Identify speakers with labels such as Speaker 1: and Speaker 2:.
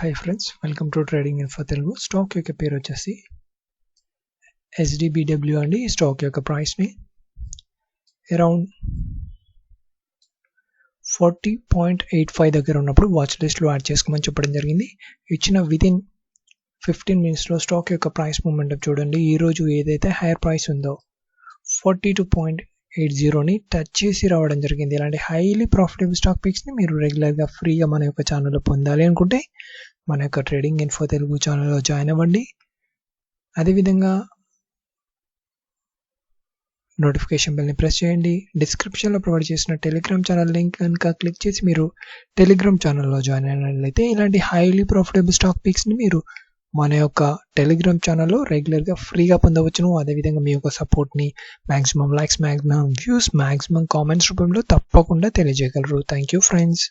Speaker 1: Hi friends, welcome to Trading Info Telugu. Stock యొక్క పేరు వచ్చేసి Sdbl అండి. ఈ స్టాక్ యొక్క ప్రైస్ ని అరౌండ్ 40.85 దగ్గర ఉన్నప్పుడు వాచ్ లిస్ట్ లో యాడ్ చేసుకోమని చెప్పడం జరిగింది. ఇచ్చిన వితిన్ 15 minutes లో స్టాక్ యొక్క ప్రైస్ మూవ్మెంట్ చూడండి. ఈ రోజు ఏదైతే హైయర్ ప్రైస్ ఉందో 42.80ని టచ్ చేసి రావడం జరిగింది. ఇలాంటి హైలీ ప్రాఫిటబుల్ స్టాక్ పిక్స్ ని మీరు రెగ్యులర్ గా ఫ్రీగా మన యొక్క ఛానల్లో పొందాలి అనుకుంటే మన యొక్క ట్రేడింగ్ ఇన్ఫో తెలుగు ఛానల్లో జాయిన్ అవ్వండి. అదేవిధంగా నోటిఫికేషన్ బెల్ని ప్రెస్ చేయండి. డిస్క్రిప్షన్లో ప్రొవైడ్ చేసిన టెలిగ్రామ్ ఛానల్ లింక్ కనుక క్లిక్ చేసి మీరు టెలిగ్రామ్ ఛానల్లో జాయిన్ అయినట్లయితే ఇలాంటి హైలీ ప్రాఫిటబుల్ స్టాక్ పిక్స్ని మీరు మన యొక్క టెలిగ్రామ్ ఛానల్లో రెగ్యులర్గా ఫ్రీగా పొందవచ్చును. అదేవిధంగా మీ యొక్క సపోర్ట్ని maximum likes, maximum views, maximum comments రూపంలో తప్పకుండా తెలియజేయగలరు. Thank you friends.